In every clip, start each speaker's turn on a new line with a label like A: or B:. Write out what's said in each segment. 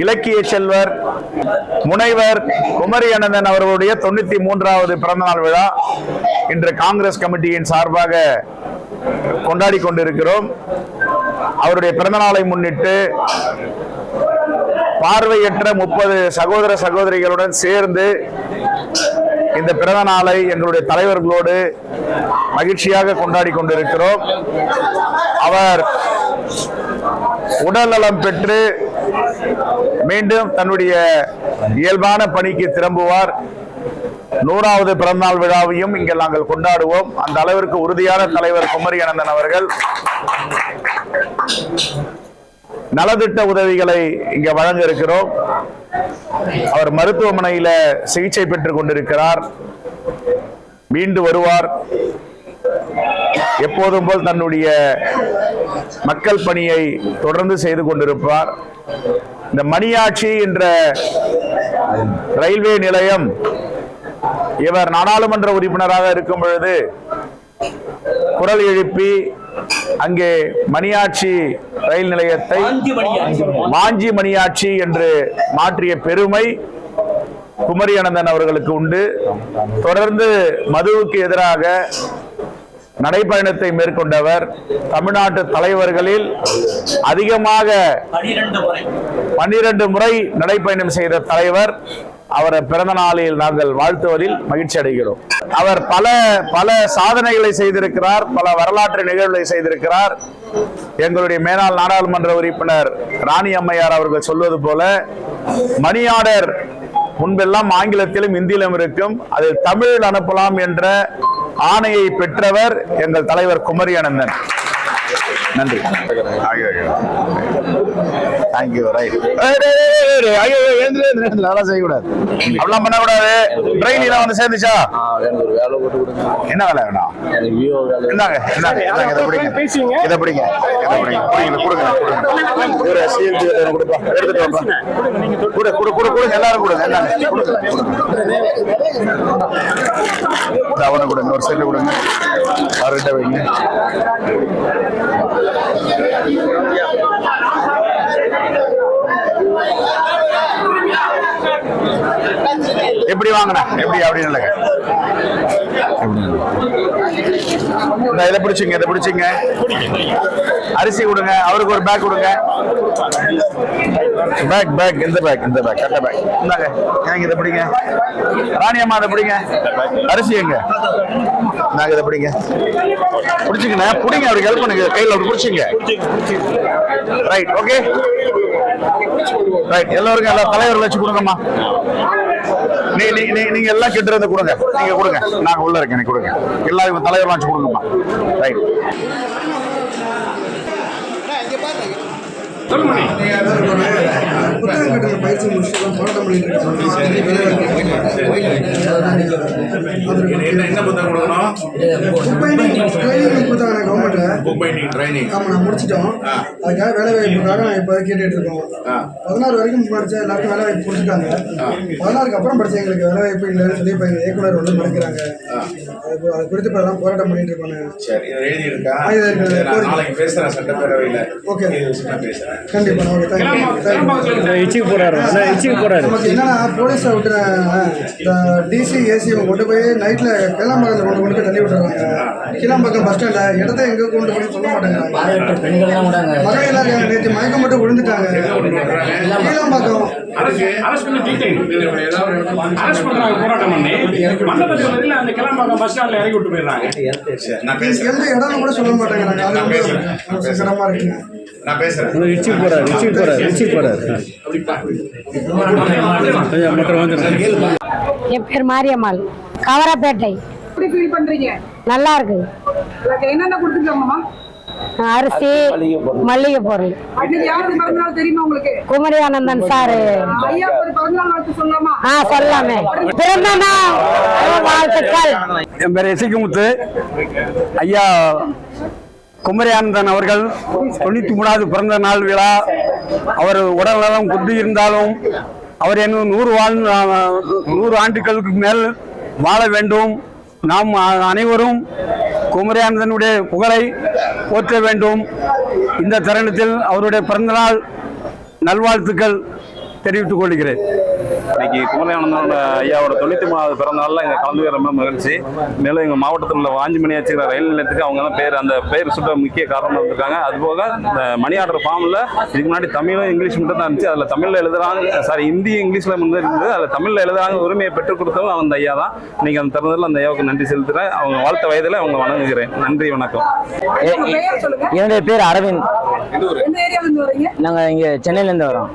A: இலக்கிய செல்வர் முனைவர் குமரி அனந்தன் அவர்களுடைய 93வது பிறந்தநாள் விழா இன்று காங்கிரஸ் கமிட்டியின் சார்பாக கொண்டாடி கொண்டிருக்கிறோம். அவருடைய பிறந்தநாளை முன்னிட்டு பார்வையற்ற 30 சகோதர சகோதரிகளுடன் சேர்ந்து இந்த பிறந்த நாளை எங்களுடைய தலைவர்களோடு மகிழ்ச்சியாக கொண்டாடி கொண்டிருக்கிறோம். அவர் உடல் நலம் பெற்று மீண்டும் தன்னுடைய இயல்பான பணிக்கு திரும்புவார். 100வது பிறந்தநாள் விழாவையும் இங்கே நாங்கள் கொண்டாடுவோம். அந்த அளவிற்கு உறுதியான தலைவர் குமரி அனந்தன் அவர்கள் நலத்திட்ட உதவிகளை இங்க வழங்க இருக்கிறோம். அவர் மருத்துவமனையில சிகிச்சை பெற்றுக் கொண்டிருக்கிறார். மீண்டு வருவார். எப்போதும் போல் தன்னுடைய மக்கள் பணியை தொடர்ந்து செய்து கொண்டிருப்பார். இந்த மணியாட்சி என்ற ரயில்வே நிலையம் இவர் நாடாளுமன்ற உறுப்பினராக இருக்கும் பொழுது குரல் எழுப்பி அங்கே மணியாட்சி ரயில் நிலையத்தை வாஞ்சி மணியாட்சி என்று மாற்றிய பெருமை குமரி அனந்தன் அவர்களுக்கு உண்டு. தொடர்ந்து மதுவுக்கு எதிராக நடைபயணத்தை மேற்கொண்டவர். தமிழ்நாட்டு தலைவர்களில் அதிகமாக 12 முறை நடைபயணம் செய்த தலைவர். அவரை பிறந்த நாளில் நாங்கள் வாழ்த்துவதில் மகிழ்ச்சி அடைகிறோம். அவர் பல சாதனைகளை செய்திருக்கிறார். பல வரலாற்று நிகழ்வுகளை செய்திருக்கிறார். எங்களுடைய மேனாள் நாடாளுமன்ற உறுப்பினர் ராணி அம்மையார் அவர்கள் சொல்வது போல மணி ஆர்டர் முன்பெல்லாம் ஆங்கிலத்திலும் இந்தியிலும் இருக்கும், அது தமிழ் அனுப்பலாம் என்ற ஆணையை பெற்றவர் எங்கள் தலைவர் குமரி அனந்தன். நன்றி. செய்யக்கூடாது, அப்படிலாம் பண்ணக்கூடாது. ட்ரெயின் வந்து சேர்ந்துச்சா? என்ன வேலை வேணாம்? இதை பிடிங்க, எல்லாரும் கொடுங்க. அவனை கொடுங்க, ஒரு செல்லு கொடுங்க, அவர்கிட்ட வைங்க. எப்படி வாங்கினா எப்படி அப்படின்னு இல்லைங்க. இதை பிடிச்சிங்க, இதை பிடிச்சிங்க. அரிசி கொடுங்க, அவருக்கு ஒரு பேக் கொடுங்க. பேக் இந்த பேக் கட்ட பேக் இந்தாங்க. எனக்கு இதை பிடிங்க. ராணியம்மா இதை பிடிங்க. அரிசி எங்க? நாங்க இதை பிடிங்க. பிடிச்சிங்கண்ணா, பிடிங்க. அவருக்கு ஹெல்ப் பண்ணுங்க. கையில் அப்படி பிடிச்சிங்க. Right, okay, right. எல்லாருக்கும் எல்லா தலைவர்கள் வச்சு கொடுங்கம்மா. நீங்க எல்லாம் கிட்ட இருந்து கொடுங்க. நீங்க கொடுங்க, நாங்க உள்ள இருக்கேன். கொடுங்க, எல்லாருக்கும் தலைவர்கள் வச்சு கொடுங்கம்மா. ரைட்.
B: பயிற்சி முடிச்சு போராட்டம் பண்ணிட்டு நான் முடிச்சிட்டோம். அதுக்காக வேலை வாய்ப்புக்காக நான் இப்போ கேட்டுட்டு இருக்கோம். 16 வரைக்கும் படித்தா எல்லாருக்கும் வேலை வாய்ப்பு கொடுத்துட்டாங்க. 16க்கு அப்புறம் படிச்ச எங்களுக்கு வேலை வாய்ப்பு இல்லைன்னு சொல்லி இப்போ எங்கள் இயக்குனர் வந்து மறுக்கிறாங்க. அது குறித்து இப்போ தான் போராட்டம் பண்ணிட்டு இருக்கோம். ஓகே, கண்டிப்பா. என்னன்னா போலீஸை விட்டுறாங்க. டிசி ஏசி கொண்டு போய் நைட்ல கிளம்பாக்கத்தில் கொண்டு போய் தள்ளி விட்டுறாங்க. கிளம்பாக்கம் பஸ் ஸ்டாண்ட்ல இடத்த எங்க கொண்டு போய் சொல்ல மாட்டாங்க. மகளிர் நேற்று மயக்கம் மட்டும் விழுந்துட்டாங்க. கிளம்பாக்கம் எந்த இடம் கூட சொல்ல மாட்டேங்கிறாங்க. அது சிரமமா இருக்குங்க.
C: என் பேர் மாரியம்மாள், கவராப்பேட்டை. நல்லா இருக்கு.
D: என்னென்ன கொடுத்துருக்காங்கம்மா?
C: அரிசி, மல்லிகை பொருள்.
D: தெரியுமா உங்களுக்கு?
C: குமரி அனந்தன் சாரு. சொல்லாமே. பிறந்த நாள் வாழ்த்துக்கள்.
E: என் பேர் எசிக்குமுத்து. ஐயா குமரி அனந்தன் அவர்கள் 93வது பிறந்த நாள் விழா. அவர் உடல்நலம் குன்றி இருந்தாலும் அவர் இன்னும் 100 ஆண்டுகளுக்கு மேல் வாழ வேண்டும். நாம் அனைவரும் குமரி அனந்தனுடைய புகழை போற்ற வேண்டும். இந்த தருணத்தில் அவருடைய பிறந்தநாள் நல்வாழ்த்துக்கள் தெரிவித்துக் கொள்கிறேன்.
F: இன்னைக்கு குமரியானந்தன் ஐயாவோட 93வது பிறந்த நாளில் இங்கே கலந்துக்கிற ரொம்ப மகிழ்ச்சி. மேலும் எங்கள் மாவட்டத்தில் உள்ள வாஞ்சிமணி ஆச்சுக்கிற ரயில் நிலையத்துக்கு அவங்க தான் அந்த பேர் சுட்ட முக்கிய காரணமாக இருந்திருக்காங்க. அதுபோக இந்த மணி ஆர்டர் ஃபார்மில் இதுக்கு முன்னாடி தமிழும் இங்கிலீஷ் மட்டும் தான் இருந்துச்சு. அதில் தமிழில் எழுதுறாங்க, இந்தி இங்கிலீஷில் வந்து இருந்தது. அதில் தமிழில் எழுதுறாங்க உரிமையை பெற்றுக் கொடுத்தவங்க அந்த ஐயா தான். இன்னைக்கு அந்த தருணத்தில் அந்த ஐயாவுக்கு நன்றி செலுத்துகிறேன். அவங்க வாழ்த்த வயதில் அவங்க வணங்குகிறேன். நன்றி, வணக்கம்.
G: என்னுடைய பேர் அரவிந்த். நாங்கள் இங்கே சென்னையிலேருந்து வரோம்.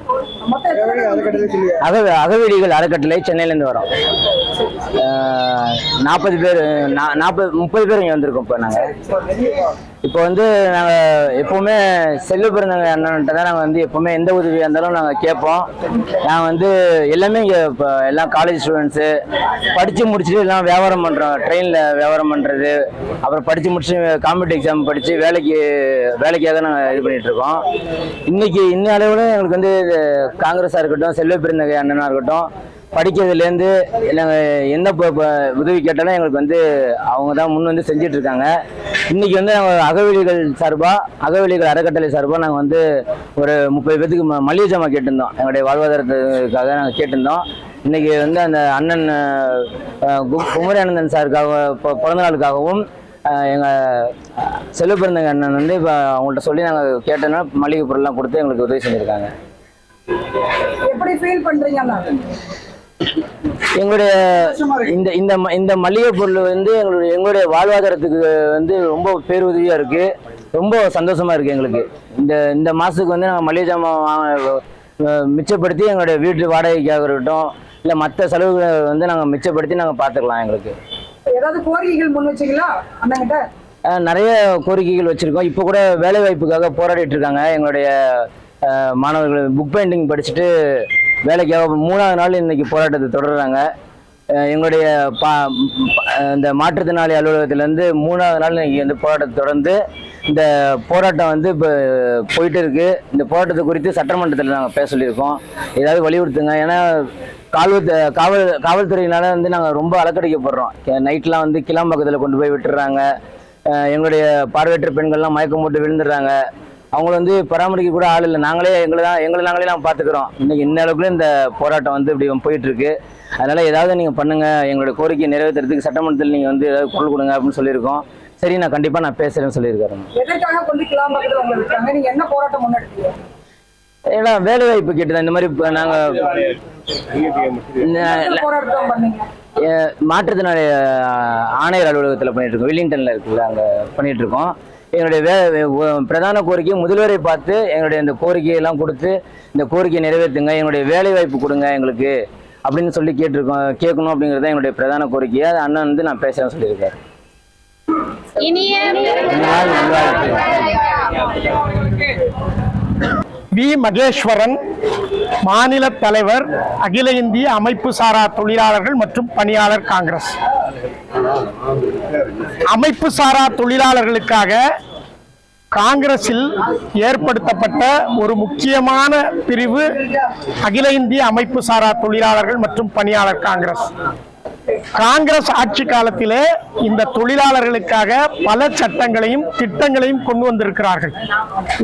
G: அகவீடிகள் அறக்கட்டளை சென்னையிலேருந்து வரோம். 40 பேர் 30 பேர் இங்கே வந்திருக்கோம். இப்போ நாங்கள் வந்து நாங்கள் எப்போவுமே செல்வ பிறந்தவங்க அண்ணன்ட்ட தான் நாங்கள் வந்து எப்போவுமே எந்த உதவியாக இருந்தாலும் நாங்கள் கேட்போம். நாங்கள் வந்து எல்லாமே இங்கே இப்போ எல்லாம் காலேஜ் ஸ்டூடெண்ட்ஸு படித்து முடிச்சுட்டு எல்லாம் வியாபாரம் பண்ணுறோம். ட்ரெயினில் வியாபாரம் பண்ணுறது, அப்புறம் படித்து முடிச்சுட்டு காம்படிட்டிவ் எக்ஸாம் படித்து வேலைக்காக நாங்கள் இது பண்ணிகிட்ருக்கோம். இன்ன அளவில் எங்களுக்கு வந்து காங்கிரஸாக இருக்கட்டும், செல்வ பிறந்தகை அண்ணனாக இருக்கட்டும், படிக்கிறதுலேருந்து நாங்கள் என்ன உதவி கேட்டாலும் எங்களுக்கு வந்து அவங்க தான் முன் வந்து செஞ்சிட்டு இருக்காங்க. இன்றைக்கி வந்து நாங்கள் அகவெளிகள் அறக்கட்டளை சார்பாக நாங்கள் வந்து ஒரு 30 பேத்துக்கு மளிகை ஜாமான் கேட்டிருந்தோம். எங்களுடைய வாழ்வாதாரத்துக்காக நாங்கள் கேட்டிருந்தோம். இன்றைக்கி வந்து அந்த அண்ணன் குமரியானந்தன் சாருக்காக பிறந்த நாளுக்காகவும் எங்கள் செல்வ பிறந்தங்க அண்ணன் வந்து இப்போ அவங்கள்ட்ட சொல்லி நாங்கள் கேட்டோன்னா மளிகை பொருள்லாம் கொடுத்து எங்களுக்கு உதவி செஞ்சுருக்காங்க.
D: எப்படி ஃபீல் பண்றீங்க?
G: எங்களுடைய இந்த மளிகை பொருள் வந்து எங்களுடைய வாழ்வாதாரத்துக்கு வந்து ரொம்ப பேருதவியாக இருக்குது. ரொம்ப சந்தோஷமாக இருக்குது எங்களுக்கு. இந்த மாதத்துக்கு வந்து நாங்கள் மளிகை ஜாமான் மிச்சப்படுத்தி எங்களுடைய வீட்டு வாடகைக்காக இருக்கட்டும், இல்லை மற்ற செலவுகளை வந்து நாங்கள் மிச்சப்படுத்தி நாங்கள் பார்த்துக்கலாம். எங்களுக்கு
D: ஏதாவது கோரிக்கைகள் முன் வச்சிங்களா அண்ணங்கிட்ட?
G: நிறைய கோரிக்கைகள் வச்சுருக்கோம். இப்போ கூட வேலை வாய்ப்புக்காக போராடிட்டு இருக்காங்க. எங்களுடைய மாணவர்கள் புக் பெயிண்டிங் படிச்சுட்டு வேலைக்காக 3வது நாள் இன்னைக்கு போராட்டத்தை தொடர்றாங்க. எங்களுடைய இந்த மாற்றுத்திறனாளி அலுவலகத்திலேருந்து 3வது நாள் இன்னைக்கு வந்து போராட்டத்தை தொடர்ந்து இந்த போராட்டம் வந்து இப்போ போயிட்டு இருக்கு. இந்த போராட்டத்தை குறித்து சட்டமன்றத்தில் நாங்கள் பேச சொல்லியிருக்கோம். ஏதாவது வலியுறுத்துங்க. ஏன்னா காவல்துறையினால வந்து நாங்கள் ரொம்ப அலக்கடிக்கப்படுறோம். நைட்லாம் வந்து கிளாம்பாக்கத்தில் கொண்டு போய் விட்டுறாங்க. எங்களுடைய பார்வையற்ற பெண்கள்லாம் மயக்கம் போட்டு விழுந்துடுறாங்க. அவங்கள வந்து பராமரிக்க கூட ஆள் இல்லை. எங்களை நாங்களே நாங்கள் பார்த்துக்கிறோம். இன்னைக்கு இந்த அளவுக்குள்ள இந்த போராட்டம் வந்து இப்படி போயிட்டு இருக்கு. அதனால ஏதாவது நீங்கள் பண்ணுங்க, எங்களுடைய கோரிக்கையை நிறைவேற்றுறதுக்கு சட்டமன்றத்தில் நீங்கள் வந்து ஏதாவது குரல் கொடுங்க அப்படின்னு சொல்லியிருக்கோம். சரி, நான் கண்டிப்பாக பேசுறேன்னு சொல்லியிருக்காரு. ஏன்னா வேலை வாய்ப்பு கேட்டுதான் இந்த மாதிரி நாங்கள் மாற்றுத்திறனாளி ஆணையர் அலுவலகத்தில் பண்ணிட்டு இருக்கோம். வில்லிங்டன்ல இருக்குல்ல, அங்கே பண்ணிட்டு இருக்கோம். எங்களுடைய பிரதான கோரிக்கை முதல்வரை பார்த்து எங்களுடைய இந்த கோரிக்கையெல்லாம் கொடுத்து இந்த கோரிக்கையை நிறைவேற்றுங்க, எங்களுடைய வேலை வாய்ப்பு கொடுங்க எங்களுக்கு அப்படின்னு சொல்லி கேட்கணும் அப்படிங்கிறது தான் எங்களுடைய பிரதான கோரிக்கையை. அது அண்ணன் வந்து நான் பேசுறேன்னு சொல்லியிருக்காரு.
H: வி. மகேஸ்வரன், மாநில தலைவர், அகில இந்திய அமைப்பு சாரா தொழிலாளர்கள் மற்றும் பணியாளர் காங்கிரஸ். அமைப்பு சாரா தொழிலாளர்களுக்காக காங்கிரஸில் ஏற்படுத்தப்பட்ட ஒரு முக்கியமான பிரிவு அகில இந்திய அமைப்பு சாரா தொழிலாளர்கள் மற்றும் பணியாளர் காங்கிரஸ். காங்கிரஸ் ஆட்சி காலத்திலே இந்த தொழிலாளர்களுக்காக பல சட்டங்களையும் திட்டங்களையும் கொண்டு வந்திருக்கிறார்கள்.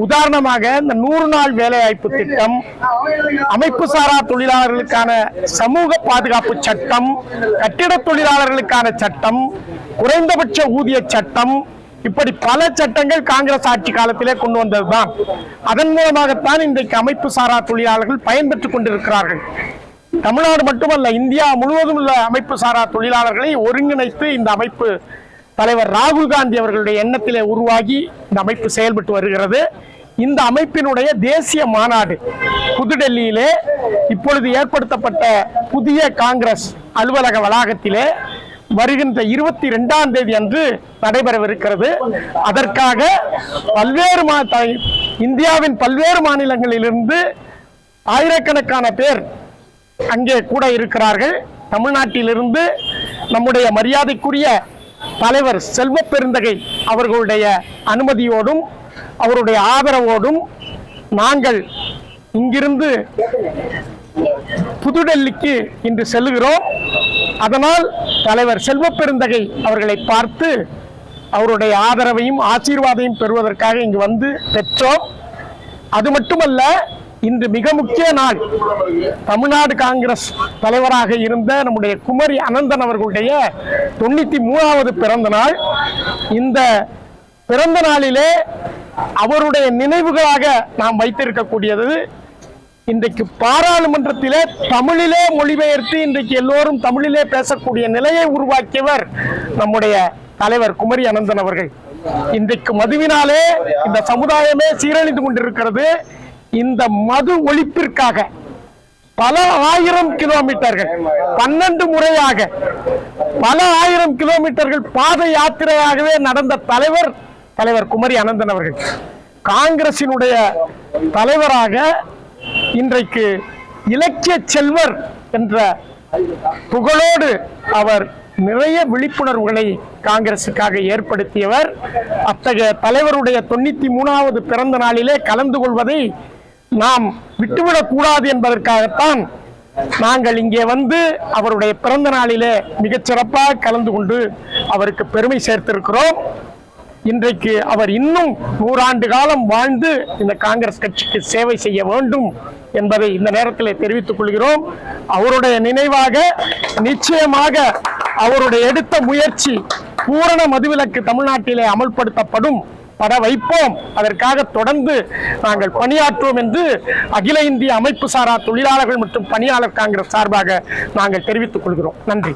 H: உதாரணமாக இந்த 100 நாள் வேலைவாய்ப்பு திட்டம், அமைப்பு சாரா தொழிலாளர்களுக்கான சமூக பாதுகாப்பு சட்டம், கட்டிட தொழிலாளர்களுக்கான சட்டம், குறைந்தபட்ச ஊதிய சட்டம், இப்படி பல சட்டங்கள் காங்கிரஸ் ஆட்சி காலத்திலே கொண்டு வந்ததுதான். அதன் மூலமாகத்தான் இன்றைக்கு அமைப்பு சாரா தொழிலாளர்கள் பயன்பெற்றுக் கொண்டிருக்கிறார்கள். தமிழ்நாடு மட்டுமல்ல, இந்தியா முழுவதும் உள்ள அமைப்பு சாரா தொழிலாளர்களை ஒருங்கிணைத்து இந்த அமைப்பு தலைவர் ராகுல் காந்தி அவர்களுடைய எண்ணத்திலே உருவாகி இந்த அமைப்பு செயல்பட்டு வருகிறது. இந்த அமைப்பினுடைய தேசிய மாநாடு புதுடெல்லியிலே இப்பொழுது ஏற்படுத்தப்பட்ட புதிய காங்கிரஸ் அலுவலக வளாகத்திலே வருகின்ற 22ஆம் தேதி அன்று நடைபெறவிருக்கிறது. அதற்காக இந்தியாவின் பல்வேறு மாநிலங்களிலிருந்து ஆயிரக்கணக்கான பேர் அங்கே கூட இருக்கிறார்கள். தமிழ்நாட்டிலிருந்து நம்முடைய மரியாதைக்குரிய தலைவர் செல்வ பெருந்தகை அவர்களுடைய அனுமதியோடும் அவருடைய ஆதரவோடும் நாங்கள் இங்கிருந்து புதுடெல்லிக்கு இன்று செல்கிறோம். அதனால் தலைவர் செல்வ பெருந்தகை அவர்களை பார்த்து அவருடைய ஆதரவையும் ஆசீர்வாதையும் பெறுவதற்காக இங்கு வந்து பெற்றோம். அது மட்டுமல்ல, இன்று மிக முக்கிய நாள். தமிழ்நாடு காங்கிரஸ் தலைவராக இருந்த நம்முடைய குமரி அனந்தன் அவர்களுடைய 93வது பிறந்த நாள். இந்த பிறந்த நாளிலே அவருடைய நினைவுகளாக நாம் வைத்திருக்கக்கூடியது இன்றைக்கு பாராளுமன்றத்திலே தமிழிலே மொழிபெயர்த்து இன்றைக்கு எல்லோரும் தமிழிலே பேசக்கூடிய நிலையை உருவாக்கியவர் நம்முடைய தலைவர் குமரி அனந்தன் அவர்கள். இன்றைக்கு மதுவினாலே இந்த சமுதாயமே சீரழிந்து கொண்டிருக்கிறது. இந்த மது ஒழிப்பிற்காக பல ஆயிரம் கிலோமீட்டர்கள் 12 முறையாக பல ஆயிரம் கிலோமீட்டர்கள் பாத யாத்திரையாகவே நடந்த தலைவர் குமரி அனந்தன் அவர்கள். காங்கிரசினுடைய தலைவராக இன்றைக்கு இலக்கிய செல்வர் என்ற புகழோடு அவர் நிறைய விழிப்புணர்வுகளை காங்கிரசுக்காக ஏற்படுத்தியவர். அத்தகைய தலைவருடைய 93வது பிறந்த நாளிலே கலந்து கொள்வதை நாம் விட்டுவிடக் கூடாது என்பதற்காகத்தான் நாங்கள் இங்கே வந்து அவருடைய பிறந்த நாளிலே மிகச்சிறப்பாக கலந்து கொண்டு அவருக்கு பெருமை சேர்த்திருக்கிறோம். இன்றைக்கு அவர் இன்னும் 100 ஆண்டு காலம் வாழ்ந்து இந்த காங்கிரஸ் கட்சிக்கு சேவை செய்ய வேண்டும் என்பதை இந்த நேரத்தில் தெரிவித்துக் கொள்கிறோம். அவருடைய நினைவாக நிச்சயமாக அவருடைய எடுத்த முயற்சி பூரண மதுவிலக்கு தமிழ்நாட்டிலே அமல்படுத்தப்படும், பட வைப்போம். அதற்காக தொடர்ந்து நாங்கள் பணியாற்றுவோம் என்று அகில இந்திய அமைப்பு சாரா தொழிலாளர்கள் மற்றும் பணியாளர் காங்கிரஸ் சார்பாக நாங்கள் தெரிவித்துக் கொள்கிறோம். நன்றி.